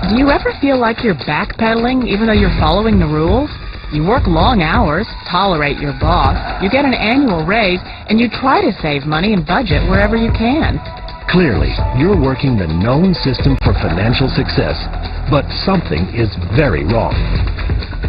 Do you ever feel like you're backpedaling even though you're following the rules? You work long hours, tolerate your boss, you get an annual raise, and you try to save money and budget wherever you can. Clearly, you're working the known system for financial success, but something is very wrong.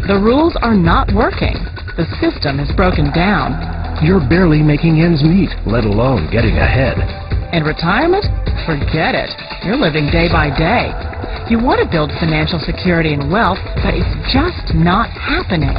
The rules are not working. The system is broken down. You're barely making ends meet, let alone getting ahead. And retirement? Forget it. You're living day by day. You want to build financial security and wealth, but it's just not happening.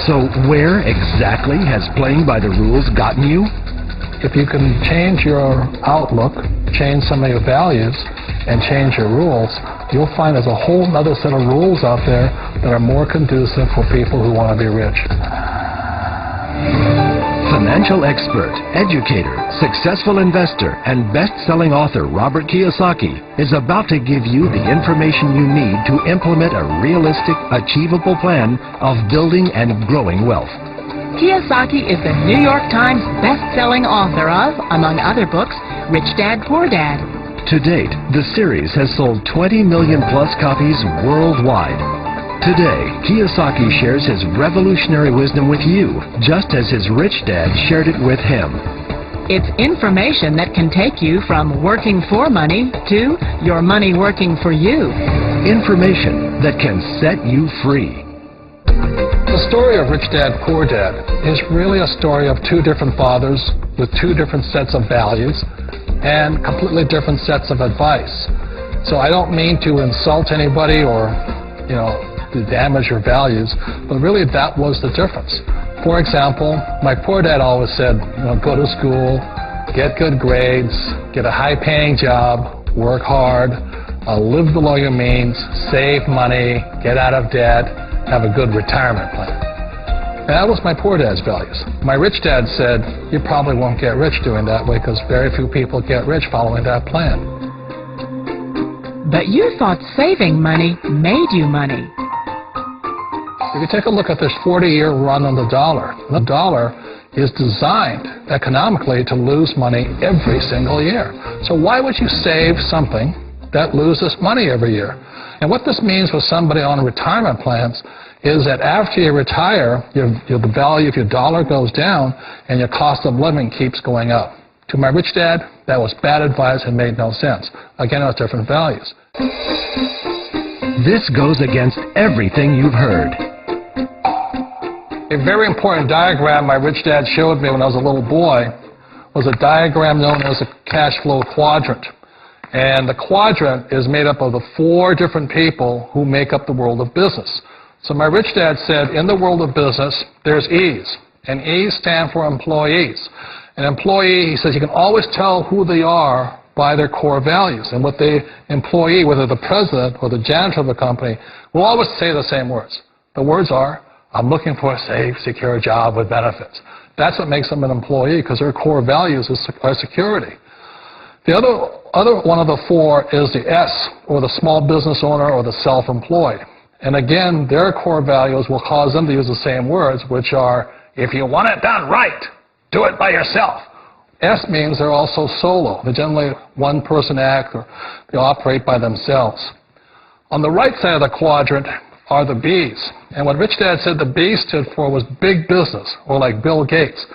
So where exactly has playing by the rules gotten you? If you can change your outlook, change some of your values, and change your rules, you'll find there's a whole other set of rules out there that are more conducive for people who want to be rich. Financial expert, educator, successful investor, and best-selling author Robert Kiyosaki is about to give you the information you need to implement a realistic, achievable plan of building and growing wealth. Kiyosaki is the New York Times best-selling author of, among other books, Rich Dad, Poor Dad. To date, the series has sold 20 million plus copies worldwide. Today, Kiyosaki shares his revolutionary wisdom with you, just as his rich dad shared it with him. It's information that can take you from working for money to your money working for you. Information that can set you free. The story of Rich Dad, Poor Dad is really a story of two different fathers with two different sets of values and completely different sets of advice. So I don't mean to insult anybody or, to damage your values, but really that was the difference. For example, my poor dad always said, go to school, get good grades, get a high-paying job, work hard, live below your means, save money, get out of debt, have a good retirement plan. And that was my poor dad's values. My rich dad said, you probably won't get rich doing that way because very few people get rich following that plan. But you thought saving money made you money. If you take a look at this 40-year run on the dollar is designed economically to lose money every single year. So why would you save something that loses money every year? And what this means for somebody on retirement plans is that after you retire, the value of your dollar goes down and your cost of living keeps going up. To my rich dad, that was bad advice and made no sense. Again, it was different values. This goes against everything you've heard. A very important diagram my rich dad showed me when I was a little boy was a diagram known as a cash flow quadrant. And the quadrant is made up of the four different people who make up the world of business. So my rich dad said, in the world of business, there's E's. And E's stand for employees. An employee, he says, you can always tell who they are by their core values. And what the employee, whether the president or the janitor of the company, will always say the same words. The words are, I'm looking for a safe, secure job with benefits. That's what makes them an employee, because their core values are security. The other one of the four is the S, or the small business owner or the self-employed. And again, their core values will cause them to use the same words, which are, if you want it done right, do it by yourself. S means they're also solo. They're generally one-person act, or they operate by themselves. On the right side of the quadrant are the B's. And what Rich Dad said the B stood for was big business, or like Bill Gates.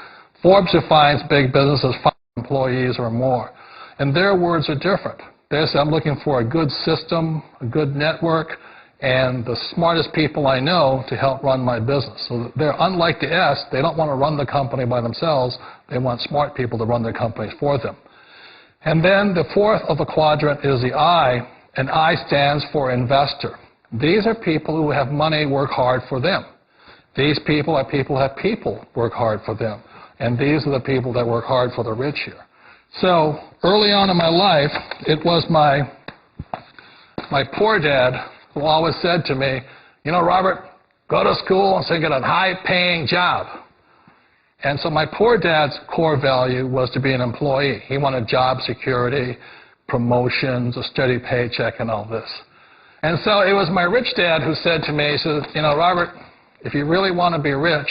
Forbes defines big business as 5 employees or more. And their words are different. They say, I'm looking for a good system, a good network, and the smartest people I know to help run my business. So they're unlike the S. They don't want to run the company by themselves. They want smart people to run their companies for them. And then the fourth of the quadrant is the I, and I stands for investor. These are people who have money work hard for them. These people are people who have people work hard for them. And these are the people that work hard for the rich here. So early on in my life, it was my poor dad who always said to me, Robert, go to school and get a high-paying job. And so my poor dad's core value was to be an employee. He wanted job security, promotions, a steady paycheck, and all this. And so it was my rich dad who said to me, he said, Robert, if you really want to be rich,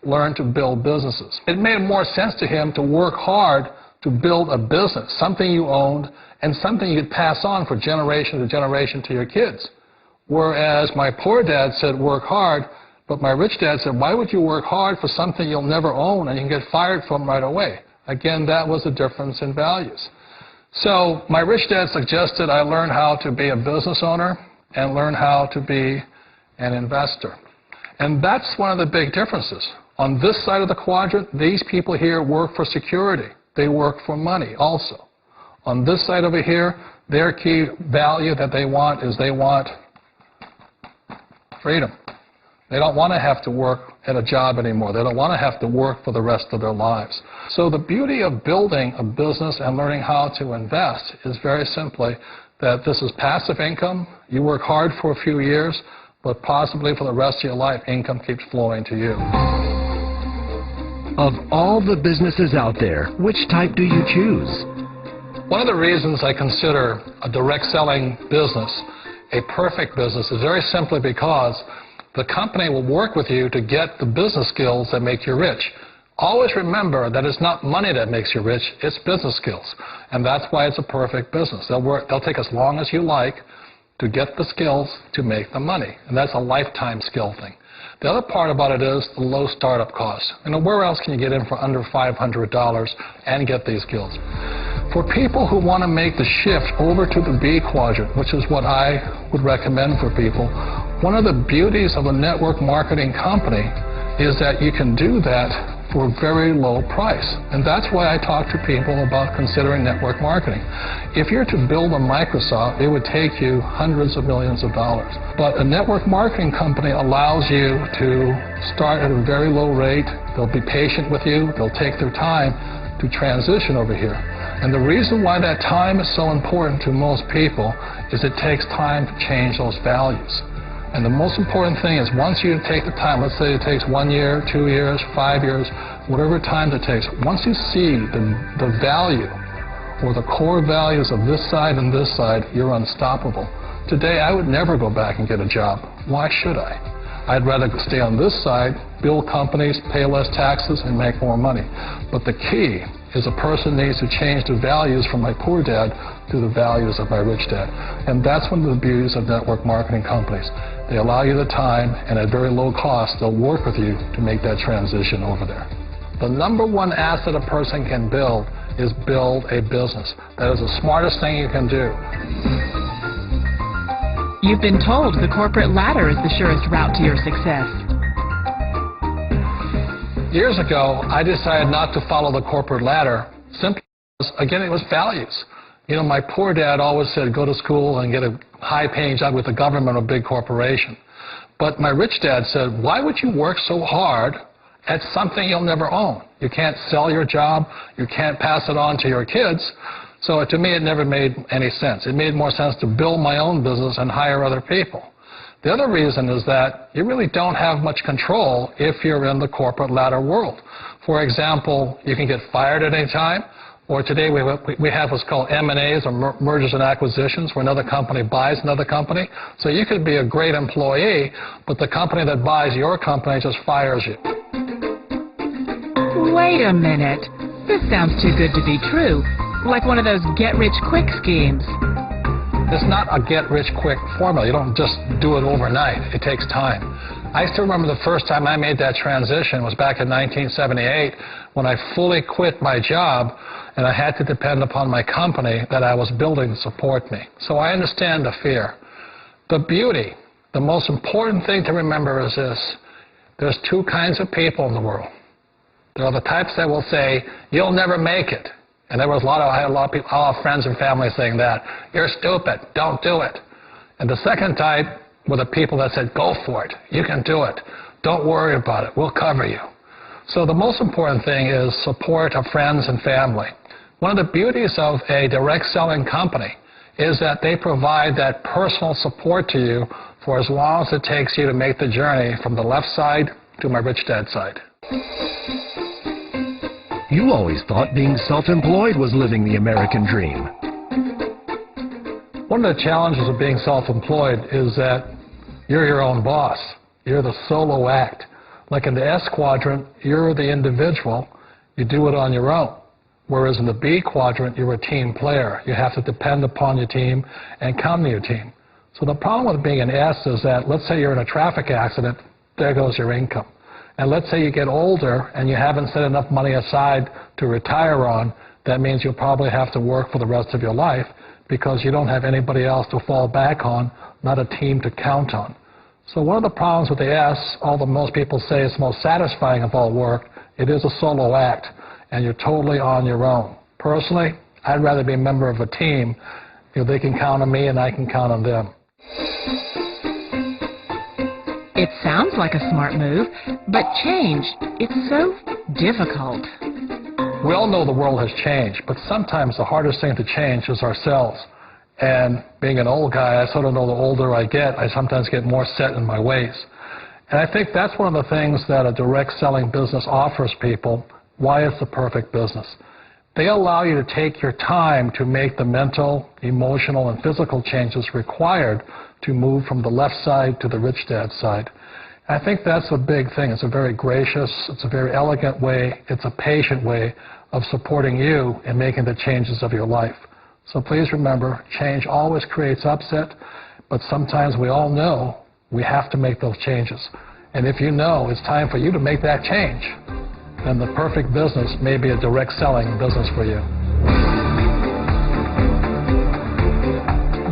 learn to build businesses. It made more sense to him to work hard to build a business, something you owned and something you could pass on for generation to generation to your kids. Whereas my poor dad said, work hard, but my rich dad said, why would you work hard for something you'll never own and you can get fired from right away? Again, that was a difference in values. So my rich dad suggested I learn how to be a business owner and learn how to be an investor. And that's one of the big differences. On this side of the quadrant, these people here work for security. They work for money also. On this side over here, their key value that they want is they want freedom. They don't want to have to work at a job anymore. They don't want to have to work for the rest of their lives. So the beauty of building a business and learning how to invest is very simply that this is passive income. You work hard for a few years, but possibly for the rest of your life, income keeps flowing to you. Of all the businesses out there, which type do you choose? One of the reasons I consider a direct selling business a perfect business is very simply because the company will work with you to get the business skills that make you rich. Always remember that it's not money that makes you rich, it's business skills. And that's why it's a perfect business. They'll take as long as you like to get the skills to make the money. And that's a lifetime skill thing. The other part about it is the low startup cost. Where else can you get in for under $500 and get these skills? For people who want to make the shift over to the B quadrant, which is what I would recommend for people, one of the beauties of a network marketing company is that you can do that for a very low price. And that's why I talk to people about considering network marketing. If you're to build a Microsoft, it would take you hundreds of millions of dollars. But a network marketing company allows you to start at a very low rate. They'll be patient with you. They'll take their time to transition over here. And the reason why that time is so important to most people is it takes time to change those values. And the most important thing is once you take the time, let's say it takes 1 year, 2 years, 5 years, whatever time it takes, once you see the value or the core values of this side and this side, you're unstoppable. Today, I would never go back and get a job. Why should I? I'd rather stay on this side, build companies, pay less taxes, and make more money. But the key is a person needs to change the values from my poor dad to the values of my rich dad. And that's one of the beauties of network marketing companies. They allow you the time, and at very low cost, they'll work with you to make that transition over there. The number one asset a person can build is build a business. That is the smartest thing you can do. You've been told the corporate ladder is the surest route to your success. Years ago, I decided not to follow the corporate ladder simply because, again, it was values. My poor dad always said, go to school and get a high-paying job with the government or a big corporation. But my rich dad said, why would you work so hard at something you'll never own? You can't sell your job. You can't pass it on to your kids. So to me, it never made any sense. It made more sense to build my own business and hire other people. The other reason is that you really don't have much control if you're in the corporate ladder world. For example, you can get fired at any time, or today we have what's called M&As, or mergers and acquisitions, where another company buys another company. So you could be a great employee, but the company that buys your company just fires you. Wait a minute. This sounds too good to be true. Like one of those get-rich-quick schemes. It's not a get-rich-quick formula. You don't just do it overnight. It takes time. I still remember the first time I made that transition was back in 1978 when I fully quit my job and I had to depend upon my company that I was building to support me. So I understand the fear. The beauty, the most important thing to remember is this. There's two kinds of people in the world. There are the types that will say, you'll never make it. And I had a lot of people, all friends and family saying that. You're stupid. Don't do it. And the second type were the people that said, go for it. You can do it. Don't worry about it. We'll cover you. So the most important thing is support of friends and family. One of the beauties of a direct selling company is that they provide that personal support to you for as long as it takes you to make the journey from the left side to my rich dad side. You always thought being self-employed was living the American dream. One of the challenges of being self-employed is that you're your own boss. You're the solo act. Like in the S quadrant, you're the individual. You do it on your own. Whereas in the B quadrant, you're a team player. You have to depend upon your team and come to your team. So the problem with being an S is that, let's say you're in a traffic accident, there goes your income. And let's say you get older and you haven't set enough money aside to retire on, that means you'll probably have to work for the rest of your life because you don't have anybody else to fall back on, not a team to count on. So one of the problems with the S, although most people say it's the most satisfying of all work, it is a solo act, and you're totally on your own. Personally, I'd rather be a member of a team. They can count on me and I can count on them. It sounds like a smart move, but change, it's so difficult. We all know the world has changed, but sometimes the hardest thing to change is ourselves. And being an old guy, I sort of know the older I get, I sometimes get more set in my ways. And I think that's one of the things that a direct selling business offers people, why it's the perfect business. They allow you to take your time to make the mental, emotional, and physical changes required to move from the left side to the rich dad side. I think that's a big thing. It's a very gracious, it's a very elegant way, it's a patient way of supporting you in making the changes of your life. So please remember, change always creates upset, but sometimes we all know we have to make those changes. And if you know it's time for you to make that change, then the perfect business may be a direct selling business for you.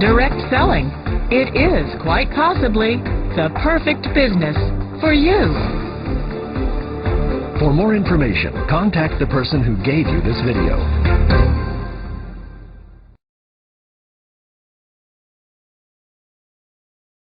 Direct selling. It is quite possibly the perfect business for you. For more information, contact the person who gave you this video.